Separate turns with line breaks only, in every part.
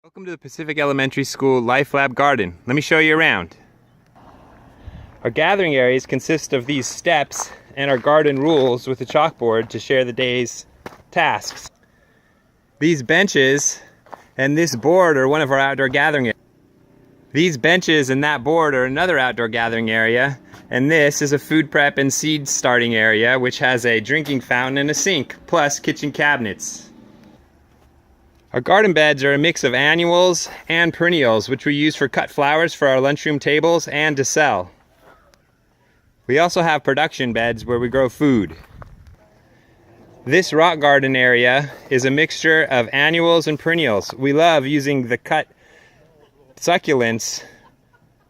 Welcome to the Pacific Elementary School Life Lab Garden. Let me show you around. Our gathering areas consist of these steps and our garden rules with a chalkboard to share the day's tasks. These benches and this board are one of our outdoor gathering areas. These benches and that board are another outdoor gathering area, and this is a food prep and seed starting area which has a drinking fountain and a sink, plus kitchen cabinets. Our garden beds are a mix of annuals and perennials, which we use for cut flowers for our lunchroom tables and to sell. We also have production beds where we grow food. This rock garden area is a mixture of annuals and perennials. We love using the cut succulents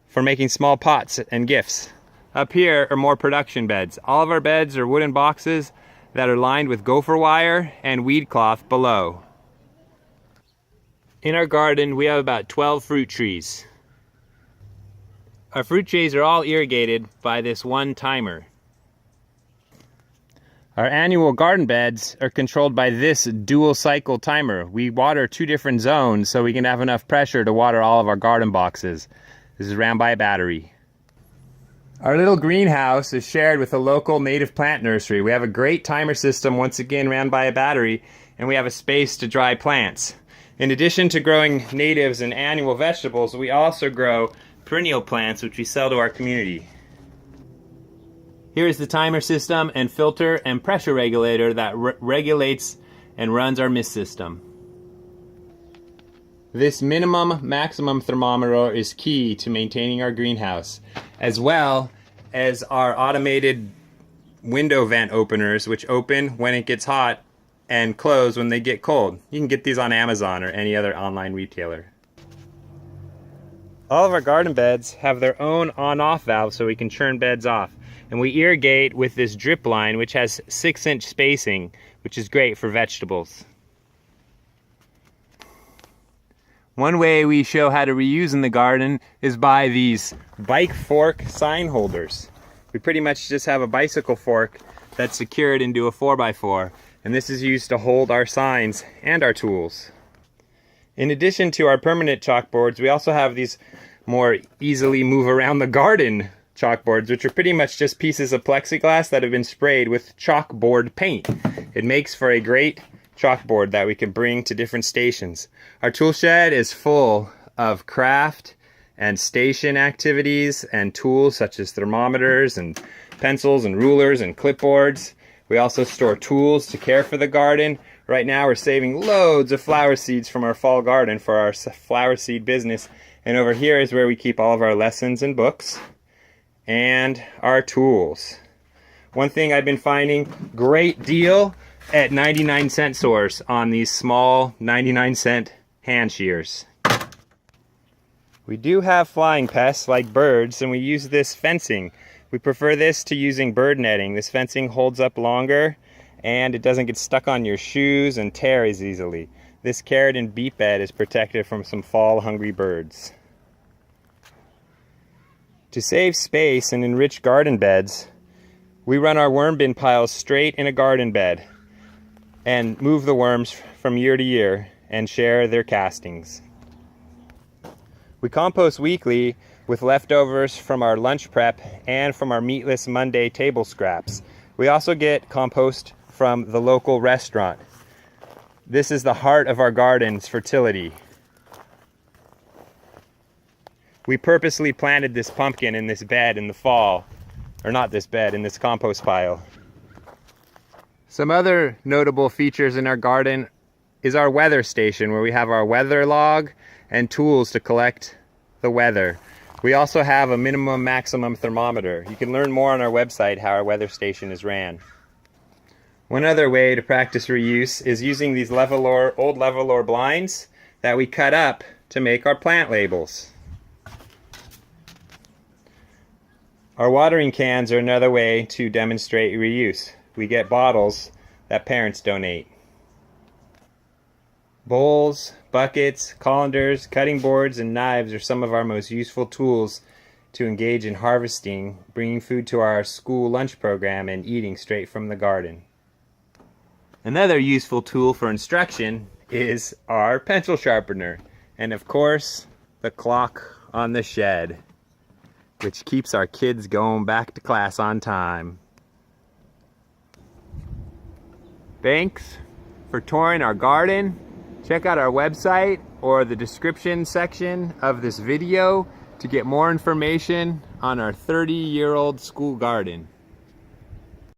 for making small pots and gifts. Up here are more production beds. All of our beds are wooden boxes that are lined with gopher wire and weed cloth below. In our garden, we have about 12 fruit trees. Our fruit trees are all irrigated by this one timer. Our annual garden beds are controlled by this dual cycle timer. We water two different zones so we can have enough pressure to water all of our garden boxes. This is ran by a battery. Our little greenhouse is shared with a local native plant nursery. We have a great timer system, once again ran by a battery, and we have a space to dry plants. In addition to growing natives and annual vegetables, we also grow perennial plants which we sell to our community. Here is the timer system and filter and pressure regulator that regulates and runs our mist system. This minimum maximum thermometer is key to maintaining our greenhouse, as well as our automated window vent openers which open when it gets hot and close when they get cold. You can get these on Amazon or any other online retailer. All of our garden beds have their own on-off valve so we can churn beds off. And we irrigate with this drip line which has 6-inch spacing, which is great for vegetables. One way we show how to reuse in the garden is by these bike fork sign holders. We pretty much just have a bicycle fork that's secured into a 4x4. And this is used to hold our signs and our tools. In addition to our permanent chalkboards, we also have these more easily move around the garden chalkboards, which are pretty much just pieces of plexiglass that have been sprayed with chalkboard paint. It makes for a great chalkboard that we can bring to different stations. Our tool shed is full of craft and station activities and tools such as thermometers and pencils and rulers and clipboards. We also store tools to care for the garden. Right now we're saving loads of flower seeds from our fall garden for our flower seed business. And over here is where we keep all of our lessons and books and our tools. One thing I've been finding, great deal at 99-cent stores on these small 99-cent hand shears. We do have flying pests like birds, and we use this fencing. We prefer this to using bird netting. This fencing holds up longer and it doesn't get stuck on your shoes and tear as easily. This carrot and beet bed is protected from some fall hungry birds. To save space and enrich garden beds, we run our worm bin piles straight in a garden bed and move the worms from year to year and share their castings. We compost weekly with leftovers from our lunch prep and from our meatless Monday table scraps. We also get compost from the local restaurant. This is the heart of our garden's fertility. We purposely planted this pumpkin in this bed in the fall, or not this bed, in this compost pile. Some other notable features in our garden is our weather station, where we have our weather log and tools to collect the weather. We also have a minimum maximum thermometer. You can learn more on our website how our weather station is ran. One other way to practice reuse is using these old Levolor blinds that we cut up to make our plant labels. Our watering cans are another way to demonstrate reuse. We get bottles that parents donate. Bowls, buckets, colanders, cutting boards, and knives are some of our most useful tools to engage in harvesting, bringing food to our school lunch program, and eating straight from the garden. Another useful tool for instruction is our pencil sharpener. And of course, the clock on the shed, which keeps our kids going back to class on time. Thanks for touring our garden. Check out our website or the description section of this video to get more information on our 30-year-old school garden.